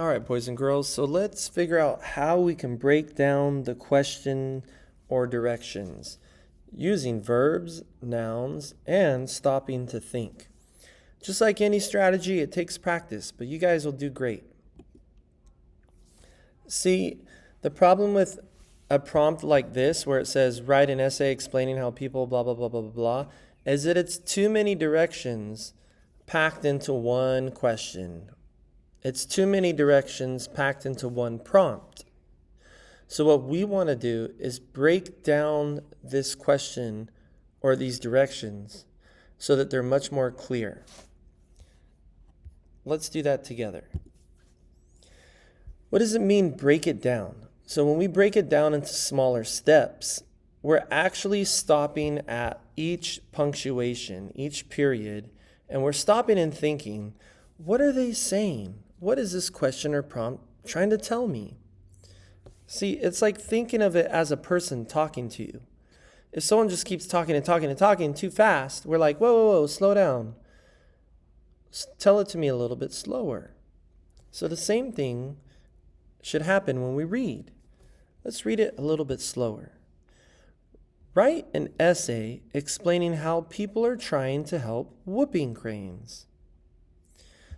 All right, boys and girls, so let's figure out how we can break down the question or directions using verbs, nouns, and stopping to think. Just like any strategy, it takes practice, but you guys will do great. See, the problem with a prompt like this, where it says write an essay explaining how people blah, blah, blah, blah, blah, blah, is that it's too many directions packed into one question. It's too many directions packed into one prompt. So what we want to do is break down this question or these directions so that they're much more clear. Let's do that together. What does it mean, break it down? So when we break it down into smaller steps, we're actually stopping at each punctuation, each period, and we're stopping and thinking, what are they saying? What is this question or prompt trying to tell me? See, it's like thinking of it as a person talking to you. If someone just keeps talking and talking and talking too fast, we're like, whoa, whoa, whoa, slow down. Tell it to me a little bit slower. So the same thing should happen when we read. Let's read it a little bit slower. Write an essay explaining how people are trying to help whooping cranes.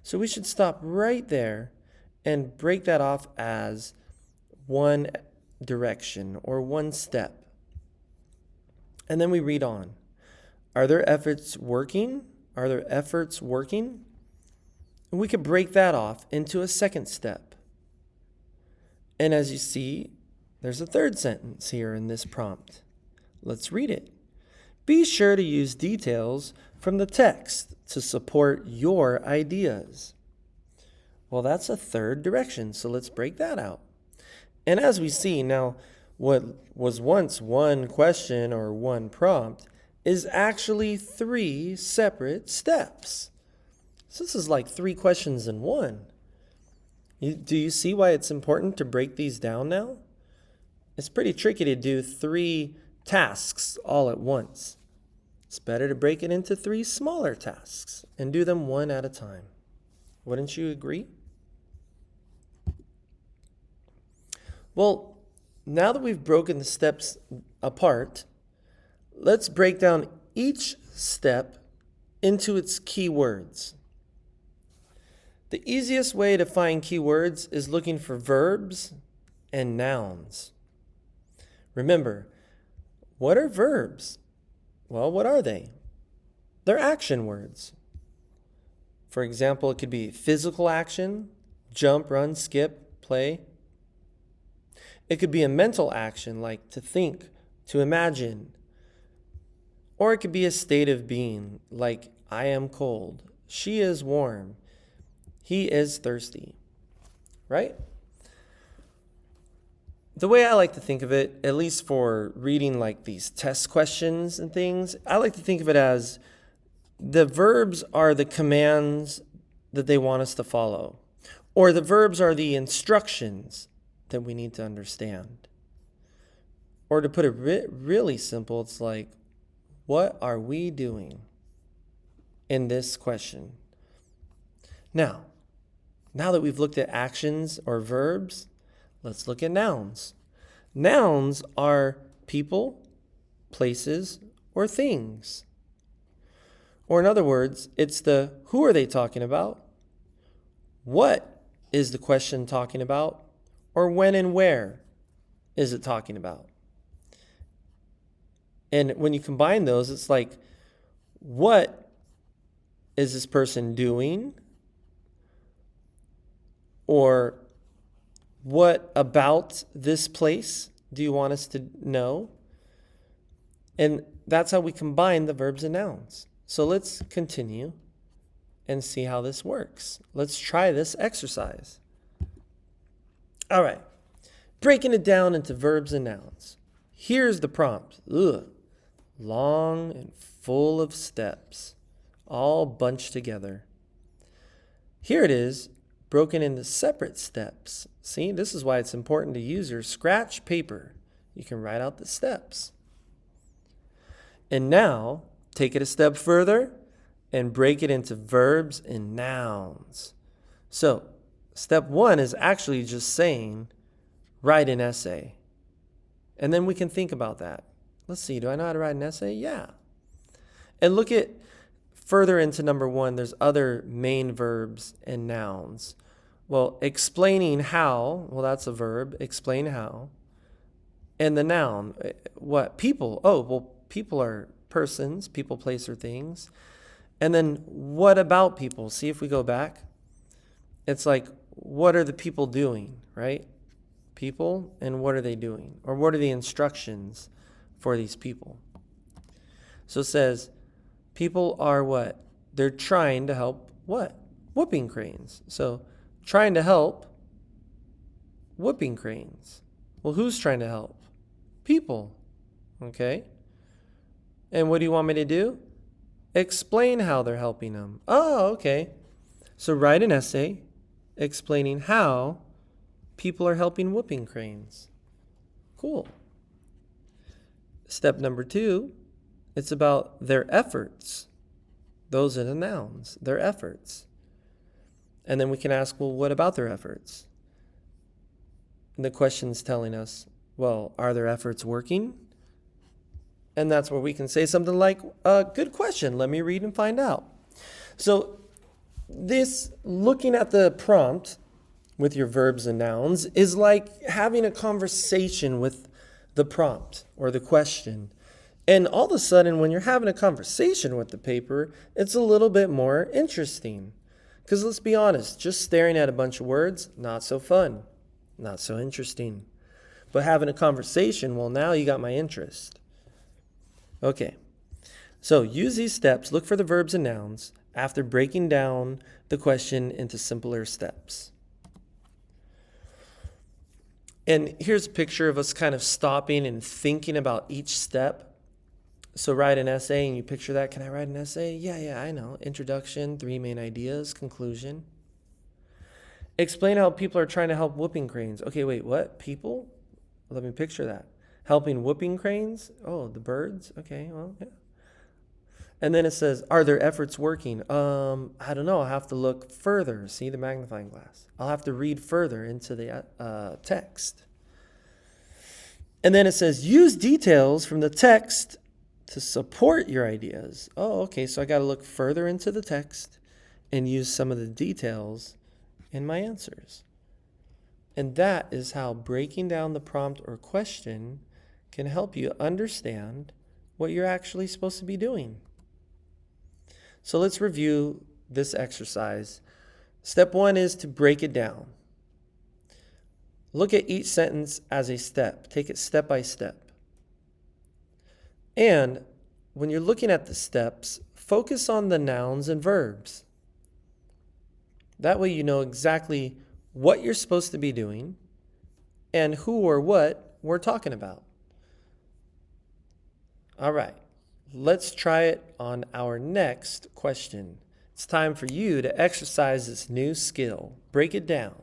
So we should stop right there and break that off as one direction or one step. And then we read on. Are their efforts working? Are their efforts working? And we could break that off into a second step. And as you see, there's a third sentence here in this prompt. Let's read it. Be sure to use details from the text to support your ideas. Well, that's a third direction, so let's break that out. And as we see now, what was once one question or one prompt is actually three separate steps. So this is like three questions in one. Do you see why it's important to break these down now? It's pretty tricky to do three tasks all at once. It's better to break it into three smaller tasks and do them one at a time. Wouldn't you agree? Well, now that we've broken the steps apart, let's break down each step into its key words. The easiest way to find keywords is looking for verbs and nouns. Remember, what are verbs? Well, what are they? They're action words. For example, it could be physical action, jump, run, skip, play. It could be a mental action like to think, to imagine. Or it could be a state of being like I am cold, she is warm, he is thirsty, right? The way I like to think of it, at least for reading like these test questions and things, I like to think of it as the verbs are the commands that they want us to follow, or the verbs are the instructions that we need to understand. Or to put it really simple, it's like, what are we doing in this question? Now that we've looked at actions or verbs, let's look at nouns. Nouns are people, places, or things. Or in other words, it's the who are they talking about? What is the question talking about? Or when and where is it talking about? And when you combine those, it's like, what is this person doing? Or what about this place do you want us to know? And that's how we combine the verbs and nouns. So let's continue and see how this works. Let's try this exercise. All right, breaking it down into verbs and nouns. Here's the prompt. Long and full of steps, all bunched together. Here it is, broken into separate steps. See, this is why it's important to use your scratch paper. You can write out the steps. And now, take it a step further and break it into verbs and nouns. So, Step 1 is actually just saying, write an essay. And then we can think about that. Let's see, do I know how to write an essay? Yeah. And look at further into number 1, there's other main verbs and nouns. Well, explaining how, well, that's a verb, explain how. And the noun, what? People. Oh, well, people are persons, people, place, or things. And then what about people? See if we go back. It's like, what are the people doing, right? People, and what are they doing? Or what are the instructions for these people? So it says, people are what? They're trying to help what? Whooping cranes. So trying to help whooping cranes. Well, who's trying to help? People. Okay. And what do you want me to do? Explain how they're helping them. Oh, okay. So write an essay explaining how people are helping whooping cranes. Cool. Step number 2, it's about their efforts. Those are the nouns, their efforts. And then we can ask, well, what about their efforts? And the question's telling us, well, are their efforts working? And that's where we can say something like, good question, let me read and find out. So this, looking at the prompt with your verbs and nouns, is like having a conversation with the prompt or the question. And all of a sudden, when you're having a conversation with the paper, it's a little bit more interesting. Because let's be honest, just staring at a bunch of words, not so fun, not so interesting. But having a conversation, well, now you got my interest. Okay, so use these steps, look for the verbs and nouns after breaking down the question into simpler steps. And here's a picture of us kind of stopping and thinking about each step. So write an essay and you picture that. Can I write an essay? Yeah, I know. Introduction, 3 main ideas, conclusion. Explain how people are trying to help whooping cranes. Okay, wait, what? People? Let me picture that. Helping whooping cranes? Oh, the birds? Okay, well, yeah. And then it says, are their efforts working? I don't know. I'll have to look further. See the magnifying glass. I'll have to read further into the text. And then it says, use details from the text to support your ideas. Oh, okay. So I got to look further into the text and use some of the details in my answers. And that is how breaking down the prompt or question can help you understand what you're actually supposed to be doing. So let's review this exercise. Step 1 is to break it down. Look at each sentence as a step. Take it step by step. And when you're looking at the steps, focus on the nouns and verbs. That way you know exactly what you're supposed to be doing and who or what we're talking about. All right, let's try it on our next question. It's time for you to exercise this new skill. Break it down.